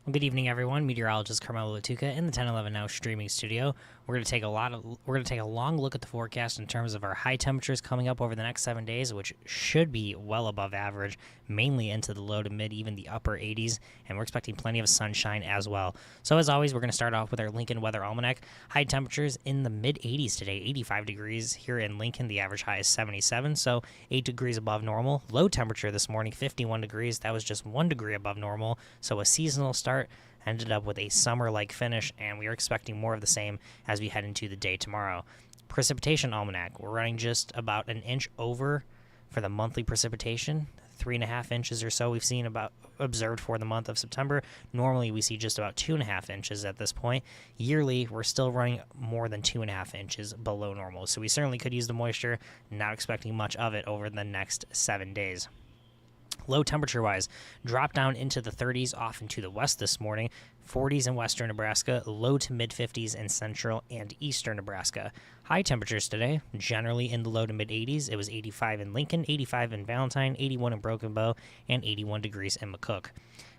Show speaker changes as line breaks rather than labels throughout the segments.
Well, good evening, everyone. Meteorologist Carmelo Lattuca in the 1011 Now streaming studio. We're going to take a long look at the forecast in terms of our high temperatures coming up over the next 7 days, which should be well above average, mainly into the low to mid, even the upper 80s, and we're expecting plenty of sunshine as well. So as always, we're going to start off with our Lincoln Weather Almanac. High temperatures in the mid 80s today, 85 degrees here in Lincoln. The average high is 77, so 8 degrees above normal. Low temperature this morning, 51 degrees. That was just 1 degree above normal, so a seasonal start. Ended up with a summer-like finish, and we are expecting more of the same as we head into the day tomorrow. Precipitation almanac, we're running just about an inch over for the monthly precipitation. 3.5 inches or so we've seen observed for the month of September. Normally we see just about 2.5 inches at this point. Yearly, we're still running more than 2.5 inches below normal, so we certainly could use the moisture. Not expecting much of it over the next 7 days. Low temperature-wise, drop down into the 30s off into the west this morning, 40s in western Nebraska, low to mid-50s in central and eastern Nebraska. High temperatures today, generally in the low to mid-80s. It was 85 in Lincoln, 85 in Valentine, 81 in Broken Bow, and 81 degrees in McCook.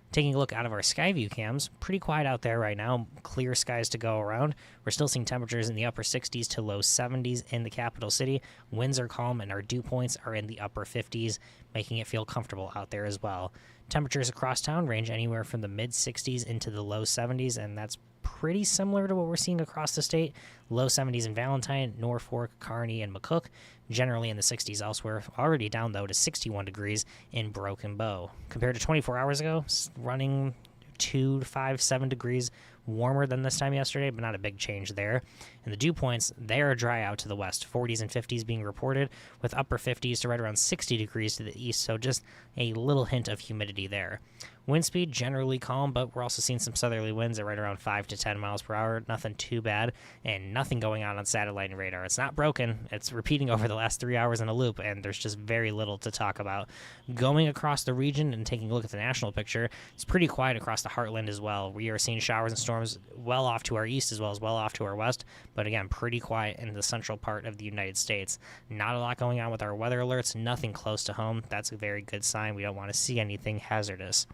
Taking a look out of our Skyview cams, pretty quiet out there right now. Clear skies to go around. We're still seeing temperatures in the upper 60s to low 70s in the capital city. Winds are calm, and our dew points are in the upper 50s, making it feel comfortable out there as well. Temperatures across town range anywhere from the mid-60s into the low 70s, and that's pretty similar to what we're seeing across the state. Low 70s in Valentine, Norfolk, Kearney, and McCook. Generally in the 60s elsewhere. Already down, though, to 61 degrees in Broken Bow. Compared to 24 hours ago, running 2 to 5, 7 degrees warmer than this time yesterday, but not a big change there. And the dew points, they are dry out to the west, 40s and 50s being reported, with upper 50s to right around 60 degrees to the east, so just a little hint of humidity there. Wind speed generally calm, but we're also seeing some southerly winds at right around 5 to 10 miles per hour. Nothing too bad, and nothing going on satellite and radar. It's not broken. It's repeating over the last 3 hours in a loop, and there's just very little to talk about. Going across the region and taking a look at the national picture, it's pretty quiet across the heartland as well. We are seeing showers and storms well off to our east as well as well off to our west, but again, pretty quiet in the central part of the United States. Not a lot going on with our weather alerts, nothing close to home. That's a very good sign. We don't want to see anything hazardous.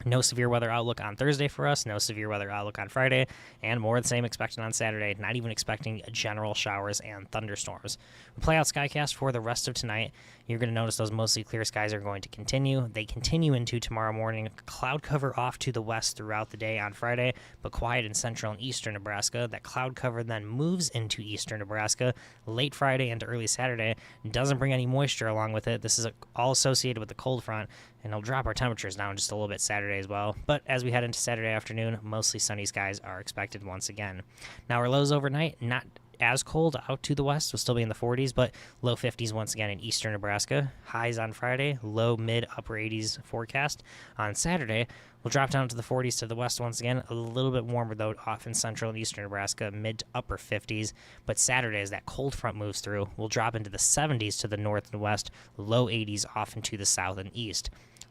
No severe weather outlook on Thursday for us, no severe weather outlook on Friday, and more of the same expected on Saturday, not even expecting general showers and thunderstorms. We play out Skycast for the rest of tonight. You're going to notice those mostly clear skies are going to continue. They continue into tomorrow morning. Cloud cover off to the west throughout the day on Friday, but quiet in central and eastern Nebraska. That cloud cover then moves into eastern Nebraska late Friday and early Saturday. Doesn't bring any moisture along with it. This is all associated with the cold front, and it'll drop our temperatures down just a little bit Saturday as well. But as we head into Saturday afternoon, mostly sunny skies are expected once again. Now our lows overnight, not as cold out to the west, will still be in the 40s, but low 50s once again in eastern Nebraska. Highs on Friday, low, mid, upper 80s forecast. On Saturday, we'll drop down to the 40s to the west once again. A little bit warmer, though, off in central and eastern Nebraska, mid to upper 50s. But Saturday, as that cold front moves through, we'll drop into the 70s to the north and west, low 80s off into the south and east.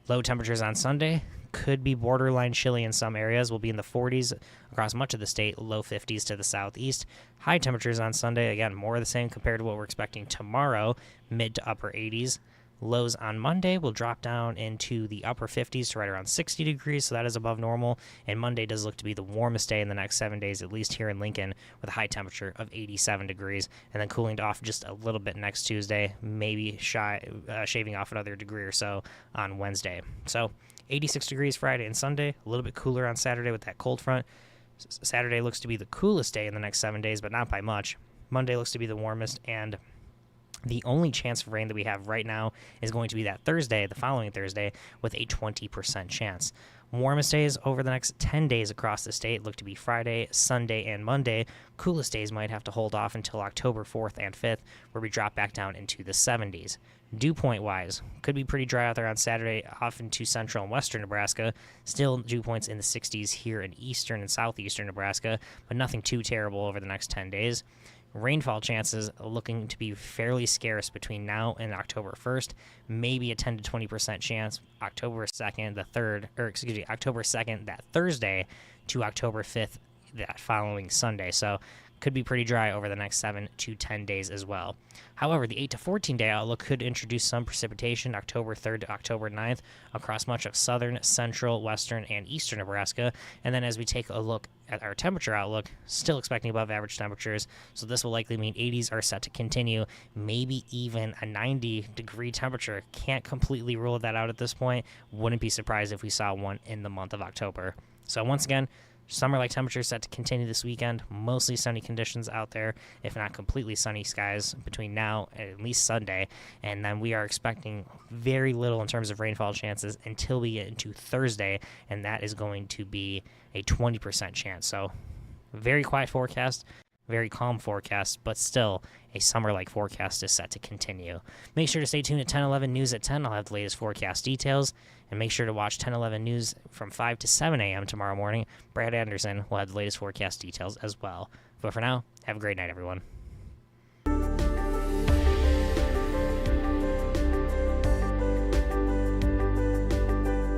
Low temperatures on Sunday could be borderline chilly in some areas. We'll be in the 40s across much of the state, low 50s to the southeast. High temperatures on Sunday, again, more of the same compared to what we're expecting tomorrow, mid to upper 80s. Lows on Monday will drop down into the upper 50s to right around 60 degrees, so that is above normal. And Monday does look to be the warmest day in the next 7 days, at least here in Lincoln, with a high temperature of 87 degrees, and then cooling off just a little bit next Tuesday, maybe shaving off another degree or so on Wednesday. So 86 degrees Friday and Sunday, a little bit cooler on Saturday with that cold front. Saturday looks to be the coolest day in the next 7 days, but not by much. Monday looks to be the warmest, and the only chance of rain that we have right now is going to be that Thursday, the following Thursday, with a 20% chance. Warmest days over the next 10 days across the state look to be Friday, Sunday, and Monday. Coolest days might have to hold off until October 4th and 5th, where we drop back down into the 70s. Dew point-wise, could be pretty dry out there on Saturday, off into central and western Nebraska. Still dew points in the 60s here in eastern and southeastern Nebraska, but nothing too terrible over the next 10 days. Rainfall chances looking to be fairly scarce between now and October 1st. Maybe a 10 to 20% chance October 2nd, October 2nd, that Thursday, to October 5th, that following Sunday. So could be pretty dry over the next 7 to 10 days as well. However, the 8 to 14 day outlook could introduce some precipitation October 3rd to October 9th across much of southern, central, western, and eastern Nebraska. And then as we take a look at our temperature outlook, still expecting above average temperatures, so this will likely mean 80s are set to continue, maybe even a 90-degree temperature. Can't completely rule that out at this point. Wouldn't be surprised if we saw one in the month of October. So once again, summer-like temperatures set to continue this weekend. Mostly sunny conditions out there, if not completely sunny skies between now and at least Sunday. And then we are expecting very little in terms of rainfall chances until we get into Thursday, and that is going to be a 20% chance. So very quiet forecast, very calm forecast, but still a summer-like forecast is set to continue. Make sure to stay tuned at 10:11 News at 10. I'll have the latest forecast details. And make sure to watch 10:11 News from 5 to 7 a.m. tomorrow morning. Brad Anderson will have the latest forecast details as well. But for now, have a great night, everyone.